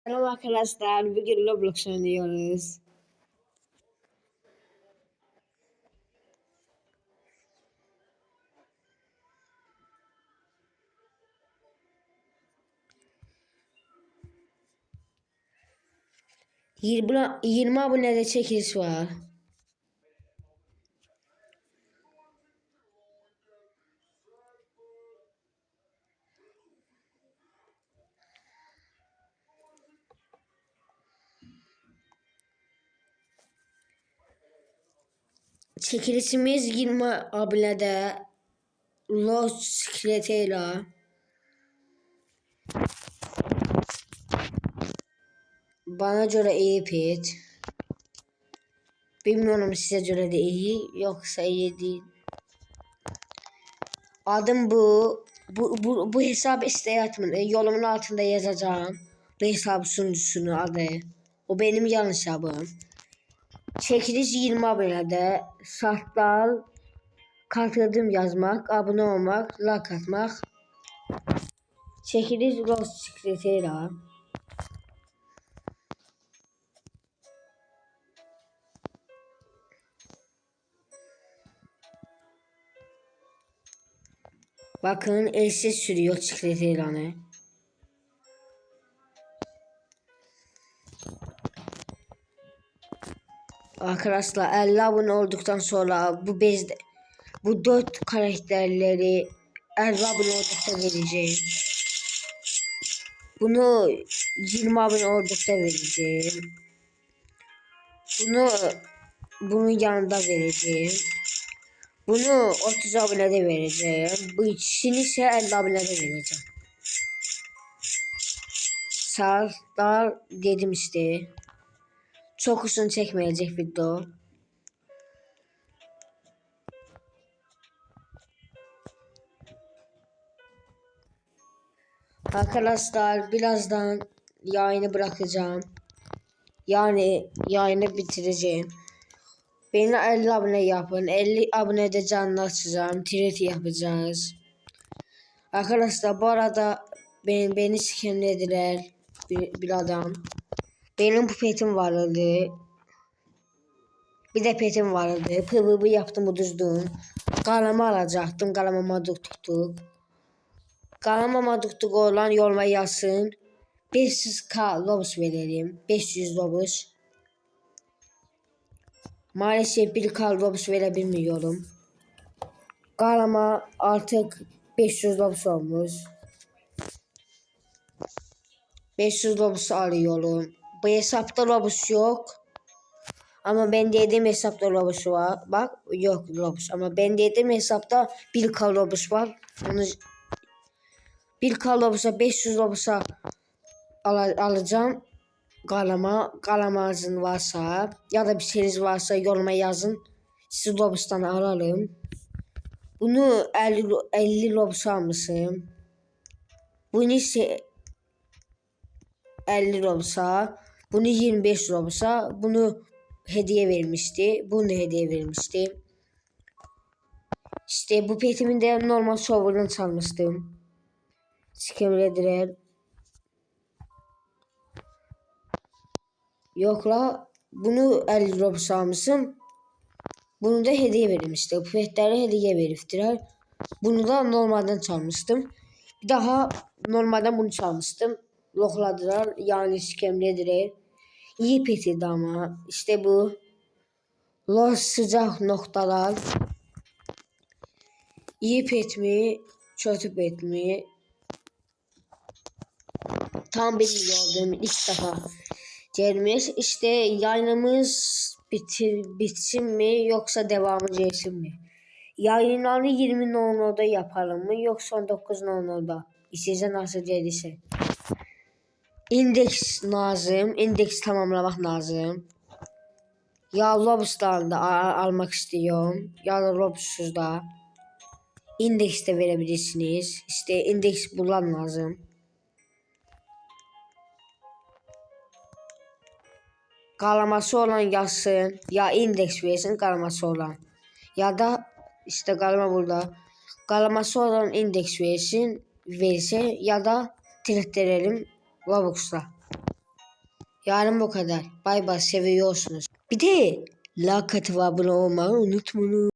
Merhaba arkadaşlar, bugün Roblox oynuyoruz. Yirmi abonede çekiliş var. Çekilişimiz 20 abonede Lost Secret'ıyla. Bana göre iyi pet. Bilmiyorum size göre de iyi yoksa iyi değil. Adım bu. Bu hesabı isteyatımın yolumun altında yazacağım. Bu hesabı sunucusunu adı. O benim yanlış hesabım. Çekiliş 20 abonede. Şartlar katıldım yazmak, abone olmak, like atmak. Çekiliş Lost Secret'ıyla. Bakın elsiz sürüyor Secret'ıyla. Arkadaşlar 50 abone olduktan sonra bu 4 karakterleri 50 abone oldukta vereceğim. Bunu 20 abone oldukta vereceğim. Bunun yanında vereceğim. Bunu 30 abonede vereceğim. Bu ikisini ise 50 abonede vereceğim. Saatler dedim işte. Çok uzun çekmeyecek video. Arkadaşlar birazdan yayını bırakacağım. Yani yayını bitireceğim. Beni 50 abone yapın. 50 abonede canlı açacağım. Treti yapacağız. Arkadaşlar bu arada beni sikemlediler bir adam. Benim bu petim vardı. Bir de petim vardı. PvP yaptım uduzdum. Kalama alacaktım. Kalama tuttuk. Kalama tuttuk olan yolma yazsın. 500k lobus verelim. 500 lobus. Maalesef 1k lobus verebilmiyorum. Kalama artık 500 lobus olmuş. 500 lobus alıyorum. Bu hesapta lobus yok. Ama ben dediğim hesapta lobus var. Bak yok lobus. Ama ben dediğim hesapta 1k lobus var. Onu 1k lobusa 500 lobusa alacağım. Kalamazın varsa ya da bir şeyiniz varsa yoruma yazın. Sizi lobustan alalım. Bunu 50 lobus almışım. Bunu ise 50 lobusa. Bunu 25 lobusa. Bunu hediye vermişti. Bunu hediye vermişti. İşte bu petimin de normal server'dan çalmıştım. Skemlediler. Yok la bunu 50 robux almışım. Bunu da hediye verilmişti. Bu petleri hediye veriftiler. Bunu da normalden çalmıştım. Bir daha normalden bunu çalmıştım. Lokladılar yani skemlediler. İyi petiydi ama işte bu. Los sıcak noktalar. İyi pet mi? Kötü pet mi? Tam bilmiyordum ilk defa. Gelmiş işte yayınımız bitsin mi yoksa devamı gelsin mi? Yayınları 20.00'da yapalım mı yoksa 19.00'da? Size nasıl gelirse. İndeks lazım. İndeks tamamlamak lazım. Ya Robus'tan da almak istiyorum. Ya da Robus'suz da. İndeks de verebilirsiniz. İşte indeks bulan lazım. Kalaması olan yazsın. Ya indeks versin kalaması olan. Ya da işte kalama burada. Kalaması olan indeks versin. Verse ya da tretlerelim Robux'la. Yarın bu kadar. Bay bay, seviyorsunuz. Bir de like atıp abone olmayı unutmayın.